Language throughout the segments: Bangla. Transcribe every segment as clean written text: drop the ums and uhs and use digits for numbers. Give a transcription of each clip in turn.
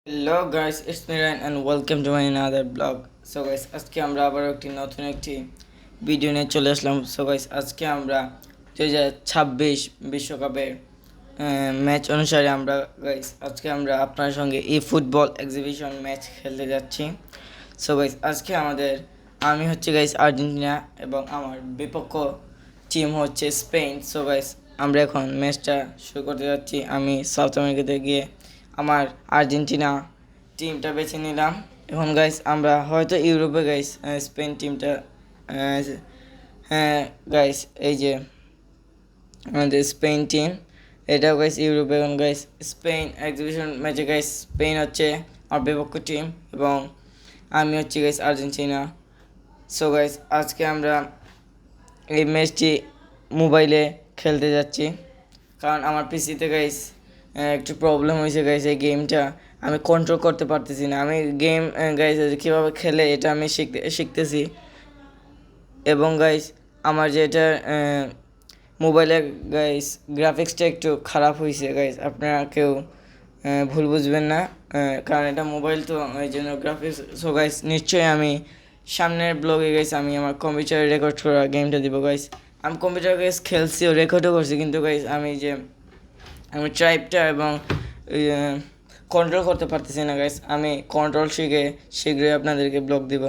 Hello guys, it's me Rayan and welcome to my another blog. So guys, আজকে আমরা আবার নতুন একটি ভিডিও নিয়ে চলে আসলাম। সো গাইস, আজকে আমরা 2026 বিশ্বকাপের ম্যাচ অনুসারে আজকে আমরা আপনার সঙ্গে ই ফুটবল এক্সিবিশন ম্যাচ খেলতে যাচ্ছি। সো গাইস, আমি হচ্ছে গাইস আর্জেন্টিনা এবং আমার বিপক্ষ টিম হচ্ছে স্পেন। সো গাইস, আমরা এখন ম্যাচটা শুরু করতে যাচ্ছি। আমি সাউথ আমেরিকাতে গিয়ে আমার আর্জেন্টিনা টিমটা বেছে নিলাম। এখন গাইস আমরা হয়তো ইউরোপে গাইস স্পেন টিমটা হ্যাঁ গাইস, এই যে আমাদের স্পেন টিম, এটাও গাইস ইউরোপে। এখন গাইস স্পেন এক্সিবিশন ম্যাচে গাইস স্পেন হচ্ছে আমার বিপক্ষ টিম এবং আমি হচ্ছি গাইস আর্জেন্টিনা। সো গাইস, আজকে আমরা এই ম্যাচটি মোবাইলে খেলতে যাচ্ছি, কারণ আমার পিসিতে গাইস একটু প্রবলেম হয়েছে গাইস। এই গেমটা আমি কন্ট্রোল করতে পারতেছি না। আমি গেম গাইস কীভাবে খেলে এটা আমি শিখতেছি। এবং গাইস আমার যেটা মোবাইলের গাইস গ্রাফিক্সটা একটু খারাপ হয়েছে গাইস, আপনারা কেউ ভুল বুঝবেন না, কারণ এটা মোবাইল তো এই জন্য গ্রাফিক্স। সো গাইস, নিশ্চয়ই আমি সামনের ব্লগে গাইস আমি আমার কম্পিউটারে রেকর্ড করা গেমটা দিব গাইস। আমি কম্পিউটার গাইস খেলছিও, রেকর্ডও করছি, কিন্তু গাইস আমি ট্রাইবটা এবং কন্ট্রোল করতে পারতেছি না গাইস। আমি কন্ট্রোল শিখে শীঘ্রই আপনাদেরকে ব্লগ দিব।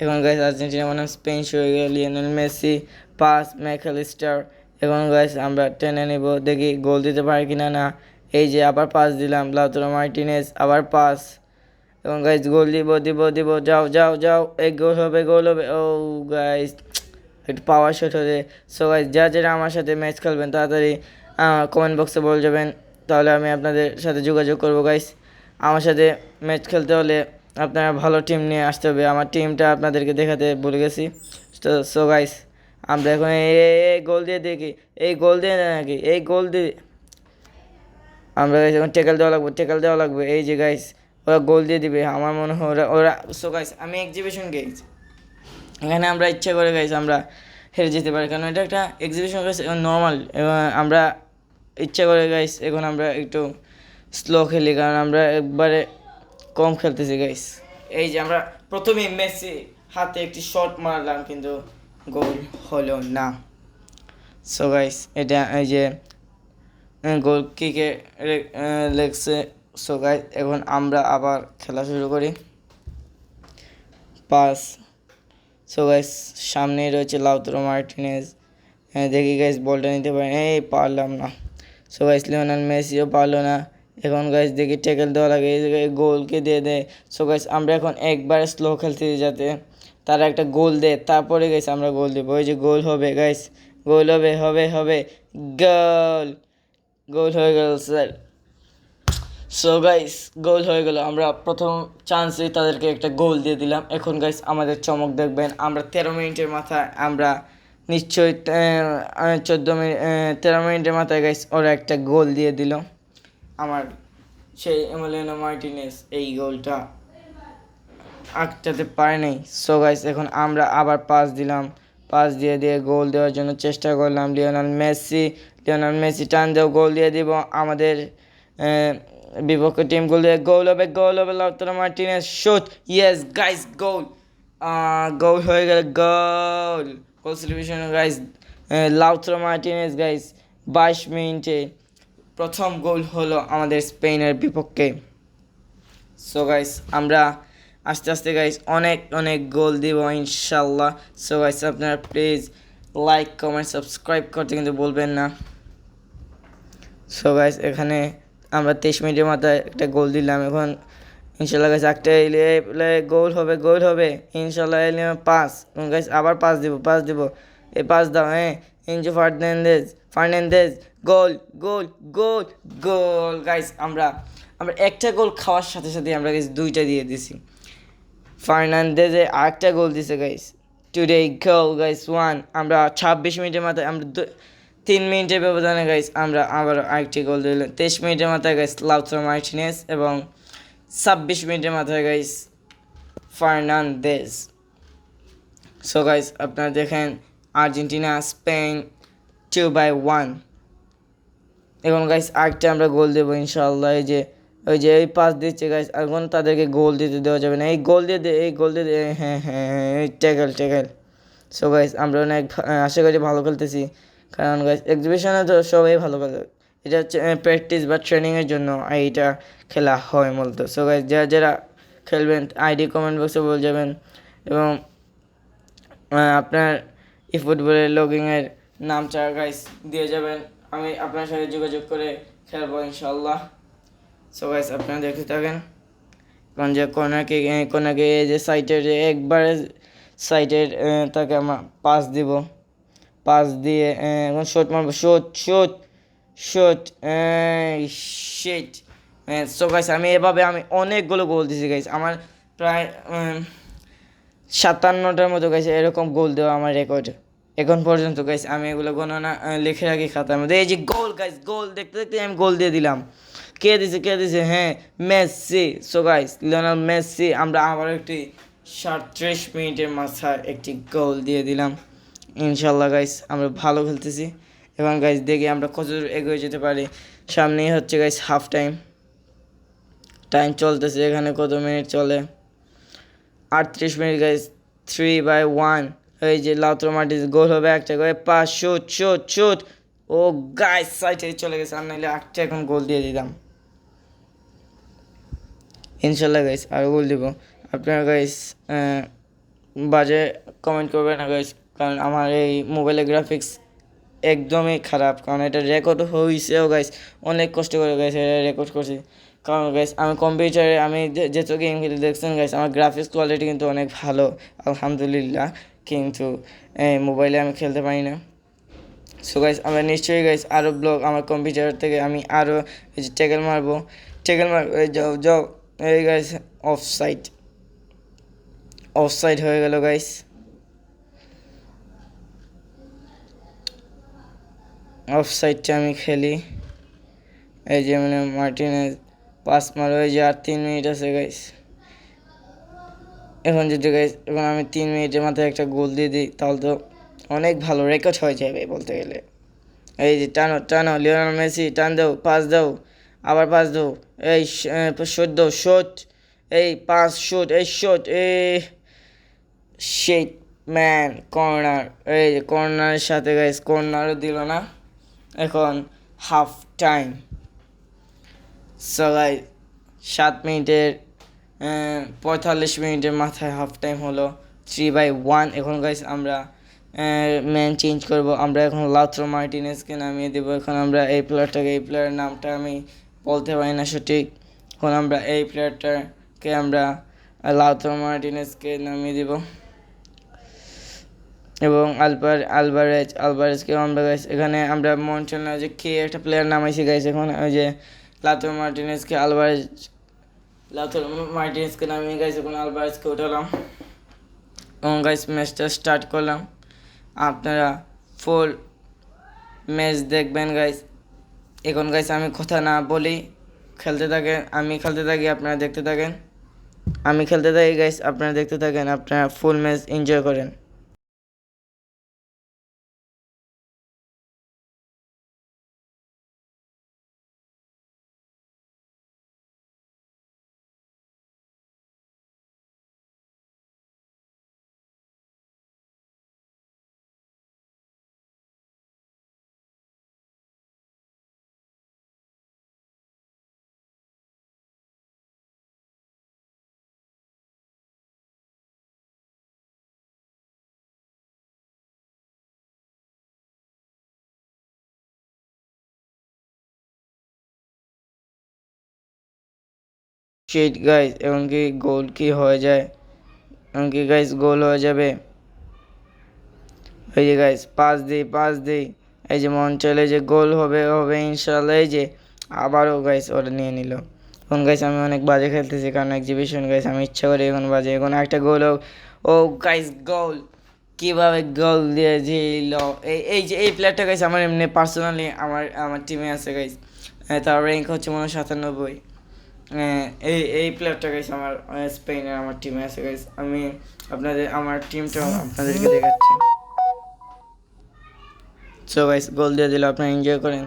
এখন গাইস আর্জেন্টিনা বনাম স্পেন শুরু হয়ে গেল। Lionel Messi pass, Mac Allister. এখন গাইস আমরা টেনে নেব, দেখি গোল দিতে পারে কিনা। না, এই যে আবার পাস দিলাম, লাউতারো মার্টিনেজ আবার পাস। এবং গাইস গোল দিব, যাও যাও যাও, এই গোল হবে, গোল হবে। ও গাইস, একটু পাওয়ার শট হলে। সো গাইস, যারা আমার সাথে ম্যাচ খেলবেন তাড়াতাড়ি কমেন্ট বক্সে বলে যাবেন, তাহলে আমি আপনাদের সাথে যোগাযোগ করবো গাইস। আমার সাথে ম্যাচ খেলতে হলে আপনারা ভালো টিম নিয়ে আসতে হবে। আমার টিমটা আপনাদেরকে দেখাতে ভুলে গেছি। তো সো গাইস, আমরা এখন এই গোল দিয়ে দেখি, এই গোল দিয়ে নাকি, এই গোল দিয়ে আমরা এখন টেকেল দেওয়া লাগবে। এই যে গাইস, ওরা গোল দিয়ে দিবে আমার মনে হয়। ওরা সো গাইস, আমি এক্সিবিশন গেছি, এখানে আমরা ইচ্ছা করে গাইস আমরা হেরে যেতে পারি, কারণ এটা একটা এক্সিবিশন গাইস নর্মাল। এবং আমরা ইচ্ছা করে গাইস এখন আমরা একটু স্লো খেলি, কারণ আমরা একবারে কম খেলতেছি গাইস। এই যে আমরা প্রথমেই মেসি হাতে একটি শট মারলাম, কিন্তু গোল হলো না। সো গাইস, এটা এই যে গোল কিকে লেগছে। সো গাইস, এখন আমরা আবার খেলা শুরু করি। পাস। সো গাইস, সামনেই রয়েছে লাউতারো মার্টিনেজ। দেখি গাইস বলটা নিতে পারি, এই পারলাম না। সো গাইস, লিওনেল মেসিও পারলো না। এখন গাইস দেখি ট্যাকেল দেওয়া লাগে, এই জায়গায় গোলকে দিয়ে দেয়। সো গাইস, আমরা এখন একবারে স্লো খেলতেছি যাতে তারা একটা গোল দেয়, তারপরে গাইস আমরা গোল দেবো। ওই যে গোল হবে গাইস, গোল হবে হবে হবে, গোল, গোল হয়ে গেল স্যার। সো গাইস, গোল হয়ে গেল। আমরা প্রথম চান্সে তাদেরকে একটা গোল দিয়ে দিলাম। এখন গাইস আমাদের চমক দেখবেন, আমরা 13 মিনিটের মাথায় আমরা নিশ্চয়ই 13 মিনিটের মাথায় গাইস ওরা একটা গোল দিয়ে দিল। আমার সেই এমিলিয়ানো মার্টিনেজ এই গোলটা আটকাতে পারে নাই। সো গাইস, এখন আমরা আবার পাস দিলাম, পাস দিয়ে গোল দেওয়ার জন্য চেষ্টা করলাম। লিওনেল মেসি টান দেও, গোল দিয়ে দিব। আমাদের বিপক্ষ টিম গোল হবে, Lautaro Martinez shoot, yes guys, goal, goal হয়ে গেল, goal, goal celebration guys. Lautaro Martinez guys 22 মিনিটে প্রথম গোল হলো আমাদের স্পেনের বিপক্ষে। সো গাইস, আমরা আস্তে আস্তে গাইস অনেক অনেক গোল দিব ইনশাল্লাহ। সো গাইস, আপনারা প্লিজ লাইক কমেন্ট সাবস্ক্রাইব করতে কিন্তু বলবেন না। সো গাইস, এখানে আমরা 23 মিনিটের মাথায় একটা গোল দিলাম। এখন ইনশাল্লাহ গাইস একটা এলে গোল হবে, গোল হবে ইনশাল্লাহ। এলে পাস, গাইস আবার পাস দিব, এই পাস দাও, ইনজো ফার্নান্দেজ, গোল, গোল, গোল, গোল। গাইস আমরা একটা গোল খাওয়ার সাথে সাথে আমরা গাইস দুইটা দিয়ে দিছি। ফার্নান্দেজে আরেকটা গোল দিছে গাইস, টুডে গোল গাইস 1। আমরা 26 মিনিটের মাথায় আমরা 3 মিনিটের ব্যবধানে গাইস আমরা আবার আরেকটি গোল দিলাম। 23 মিনিটের মাথায় গাইস লাউতারো মার্টিনেজ এবং 26 মিনিটের মাথায় গাইস ফার্নান্দেজ। সো গাইস, আপনারা দেখেন আর্জেন্টিনা স্পেন 2-1। এখন গাইস আরেকটা আমরা গোল দেবো ইনশাআল্লাহ। এই যে ওই যে এই পাস দিচ্ছে গাইস, এখন তাদেরকে গোল দিতে দেওয়া যাবে না। এই গোল দিয়ে দে, এই গোল দিয়ে দে, হ্যাঁ হ্যাঁ হ্যাঁ, ট্যাকেল ট্যাকেল। সো গাইস আমরা অনেক আশা করি ভালো খেলতেছি, কারণ গাইস এক্সিবিশনে তো সবাই ভালো খেলে। এটা হচ্ছে প্র্যাকটিস বা ট্রেনিংয়ের জন্য এইটা খেলা হয় মূলত। সো গাইস যারা যারা খেলবেন আইডি কমেন্ট বক্সে বলে যাবেন, এবং আপনার ই ফুটবলের লগইনের নামটা গাইস দিয়ে যাবেন, আমি আপনার সাথে যোগাযোগ করে খেলবো ইনশাল্লাহ। সো গাইস আপনারা দেখতে থাকেন, কারণ যে কোনাকে এই যে সাইটের যে একবারে সাইটের তাকে আমরা পাস দিব, পাস দিয়ে এখন শট মারবো, shot shot shot, shit. So guys আমি এভাবে আমি অনেকগুলো গোল দিয়েছি গাইস, আমার প্রায় 57টার মতো গাইছে এরকম গোল দেওয়া আমার রেকর্ড এখন পর্যন্ত গাইস। আমি এগুলো গণনা লিখে রাখি খাতার মধ্যে। এই যে গোল গাইস, গোল দেখতে দেখতে আমি গোল দিয়ে দিলাম। কে দিছে, হ্যাঁ Messi. So guys Lionel Messi, আমরা আবার একটি 37 মিনিটের মাথায় একটি গোল দিয়ে দিলাম। ইনশাল্লাহ গাইস আমরা ভালো খেলতেছি। এবং গাইস দেখি আমরা কতদূর এগিয়ে যেতে পারি। সামনেই হচ্ছে গাইস হাফ টাইম, টাইম চলতেছে এখানে, কত মিনিট চলে, 38 মিনিট গাইস। 3-1, এই যে লাউতারো মার্টিনেজ গোল হবে একটা করে, পাস, শুট শুট শুট। ও গাইস সাইডে চলে গেছে, আর নাহলে একটা এখন গোল দিয়ে দিতাম ইনশাল্লাহ গাইস, আর গোল দিব। আপনারা গাইস বাজে কমেন্ট করবেন না গাইস, কারণ আমার এই মোবাইলের গ্রাফিক্স একদমই খারাপ, কারণ এটা রেকর্ড হয়েছেও গাইস, অনেক কষ্ট করে গাইস এটা রেকর্ড করছি। কারণ গাইস আমি কম্পিউটারে আমি যেহেতু গেম খেলে দেখছেন গাইস, আমার গ্রাফিক্স কোয়ালিটি কিন্তু অনেক ভালো আলহামদুলিল্লাহ, কিন্তু মোবাইলে আমি খেলতে পারি না। সো গাইস আমরা নিশ্চয়ই গাইস আরও ব্লগ আমার কম্পিউটার থেকে আমি আরও এই যে ট্যাকেল মারবো, এই যাও যাও, এই গাইস অফ সাইড হয়ে গেল গাইস। অফ সাইডটা আমি খেলি, এই যে মানে মার্টিনেজ পাস মারো, এই যে আর 3 মিনিট আছে গাইস। এখন যদি গাইস এখন আমি 3 মিনিটের মাথায় একটা গোল দিয়ে দিই, তাহলে তো অনেক ভালো রেকর্ড হয়ে যাবে বলতে গেলে। এই যে টানো টানো, লিওনেল মেসি টান দাও, পাস দাও, আবার পাস দাও, এই শট দাও, শট, এই পাস শট, এই শট, শিট ম্যান, কর্নার। এই যে কর্নারের সাথে গাইস কর্নারও দিল না। এখন হাফ টাইম। সো গাইস 7 মিনিটের 45 মিনিটের মাথায় হাফ টাইম হলো, 3-1। এখন গাইস আমরা ম্যান চেঞ্জ করব, আমরা এখন লাউতারো মার্টিনেজকে নামিয়ে দেবো। এখন আমরা এই প্লেয়ারের নামটা আমি বলতে পারি না সঠিক। এখন আমরা এই প্লেয়ারটাকে আমরা লাউতারো মার্টিনেজকে নামিয়ে দেব, এবং আলভারেজকেও আমরা গাইস এখানে আমরা মন্টেনাজে কে একটা প্লেয়ার নামাইছি গাইস। এখন ওই যে লাউতারো মার্টিনেজকে নামিয়ে গাইস, এখন আলভারেজকে উঠালাম এবং গাইস ম্যাচটা স্টার্ট করলাম। আপনারা ফুল ম্যাচ দেখবেন গাইস। এখন গাইস আমি কথা না বলি খেলতে থাকেন, আমি খেলতে থাকি আপনারা দেখতে থাকেন, আমি খেলতে থাকি গাইস আপনারা দেখতে থাকেন, আপনারা ফুল ম্যাচ এনজয় করেন। শিট গাইস, এখন কি গোল কি হয়ে যায়, এখন কি গাইস গোল হয়ে যাবে। এই যে গাইস পাস দিই, এই যে মন চলে যে গোল হবে হবে ইনশাল্লাহ। এই যে আবারও গাইস ওরা নিয়ে নিল। এখন গাইস আমি অনেক বাজে খেলতেছি, কারণ এক্সিবিশন গাইস আমি ইচ্ছা করি এখন বাজে। এখন একটা গোল হোক, ও গাইস গোল, কীভাবে গোল দিয়ে দিল। এই যে এই প্লেয়ারটা গাইস আমার এমনি পার্সোনালি আমার টিমে আছে গাইস, তার র্যাঙ্ক হচ্ছে মনে হয় 97। এই প্লেয়ারটা গাইস আমার স্পেনের আমার টিমে আছে গাইস। আমি আমার টিমটা আপনাদেরকে দেখাচ্ছি। সো গাইস গোল দিয়ে দিল, আপনারা এনজয় করেন।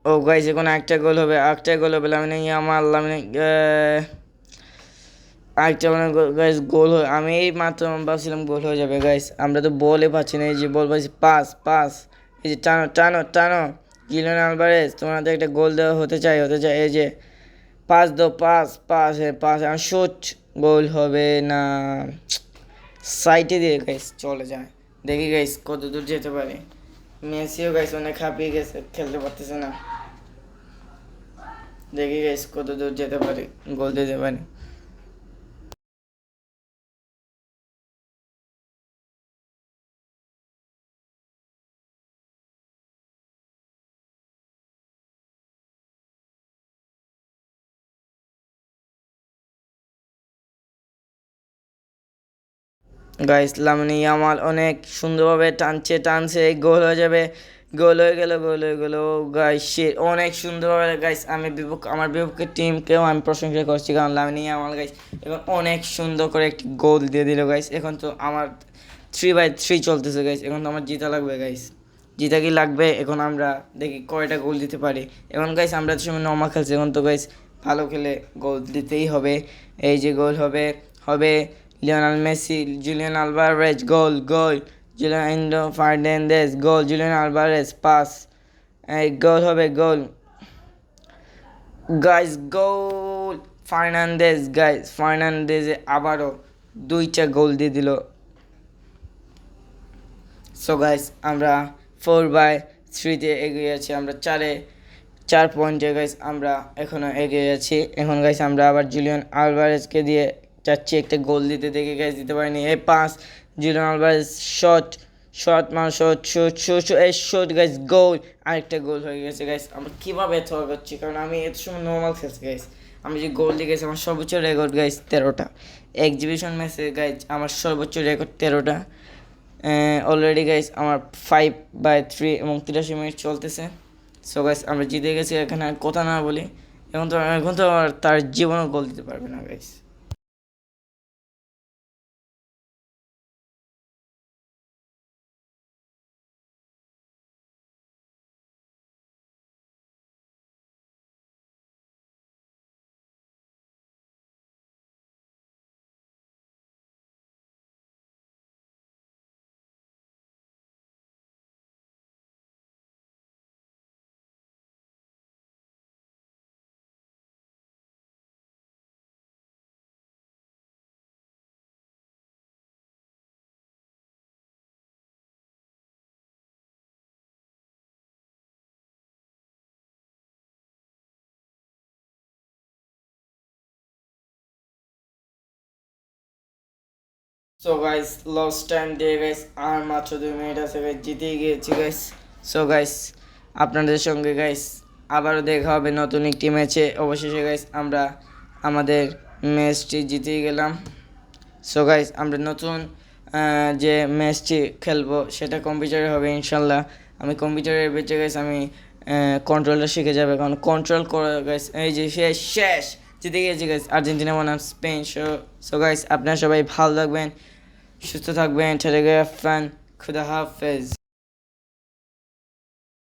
ও গাইস এখন একটা গোল হবে, একটা গোল হবে, লামিনে ইয়ামাল, লামিনে আরেকটা মানে গাইস গোল হয়, আমি এই মাত্র ভাবছিলাম গোল হয়ে যাবে গাইস, আমরা তো বলে পাচ্ছি না, এই যে বল পাচ্ছি, পাস পাস, এই যে টানো টানো টানো, জিলিয়ান আলভারেজ তোমাদের একটা গোল দেওয়া হতে চাই, এই যে পাস দো, পাস পাস, পাস আর শুট, গোল হবে না, সাইটে দিয়ে গাইস চলে যায়। দেখি গাইস কত দূর যেতে পারে। মেসিও গাইস অনেক হাঁপিয়ে গেছে, খেলতে পারতেছে না। দেখি গাইস কত দূর যেতে পারে, গোল দিতে পারে। গাইস লামিনে ইয়ামাল অনেক সুন্দরভাবে টানছে, গোল হয়ে যাবে, গোল হয়ে গেল গাইস, সে অনেক সুন্দরভাবে গাইস, আমার বিপক্ষের টিমকেও আমি প্রশংসা করছি, কারণ লামিনে ইয়ামাল গাইস এখন অনেক সুন্দর করে একটি গোল দিয়ে দিল গাইস। এখন তো আমার 3/3 চলতেছে গাইস, এখন তো আমার জিতা লাগবে গাইস, জিতা কি লাগবে, এখন আমরা দেখি কয়টা গোল দিতে পারি। এখন গাইস আমরা তো সময় নর্মাল খেলছি, এখন তো গাইস ভালো খেলে গোল দিতেই হবে। এই যে গোল হবে হবে লিওনেল মেসি, জুলিয়ান আলভারেজ, গোল, জুলিয়ান ফার্নান্দেজ, গোল, জুলিয়ান আলভারেজ, পাস, এই গোল হবে, গোল গাইস, গোল ফার্নান্দেজ আবারও দুইটা গোল দিয়ে দিল। সো গাইস আমরা 4/3-তে এগিয়ে আছি, আমরা 4 পয়েন্টে গাইস আমরা এখনও এগিয়ে আছি। এখন গাইস আমরা আবার জুলিয়ান আলভারেজকে দিয়ে চাচ্ছি একটা গোল দিতে, দেখে গাইস দিতে পারিনি। এই pass, Julian Alvarez shot guys, goal, আরেকটা গোল হয়ে গেছে গাইস। আমরা কীভাবে এত করছি, কারণ আমি এত সময় নর্মাল খেলছি গাইস, আমি যে গোল দিয়ে গেছি, আমার সর্বোচ্চ রেকর্ড গাইস 13টা এক্সিবিশন ম্যাচে গাইস, আমার সর্বোচ্চ রেকর্ড 13টা। অলরেডি গাইস আমার 5/3 এবং 83 মিনিট চলতেছে। সো গাইস আমরা জিতে গেছি, এখানে আর কথা না বলি, এখন তো আর তার জীবনও গোল দিতে পারবে না guys. So guys loss time দিয়ে গাইস আর মাত্র 2 মিনিট আছে গাইস, জিতেই গিয়েছি গাইস। সো গাইস আপনাদের সঙ্গে গাইস আবারও দেখা হবে নতুন একটি ম্যাচে। অবশেষে গাইস আমরা আমাদের ম্যাচটি জিতেই গেলাম। সো গাইস আমরা নতুন যে ম্যাচটি খেলবো সেটা কম্পিউটারে হবে ইনশাল্লাহ। আমি কম্পিউটারের বেঁচে গাইস আমি কন্ট্রোলটা শিখে যাবে, কারণ কন্ট্রোল করা গাইস, এই যে শেষ জিতে গিয়েছি গাইস, আর্জেন্টিনা বনাম স্পেন। সো গাইস আপনারা সবাই ভালো থাকবেন, সুস্থ থাকবেন, টেলিগ্রাফ ফ্যান, খুদা হাফেজ।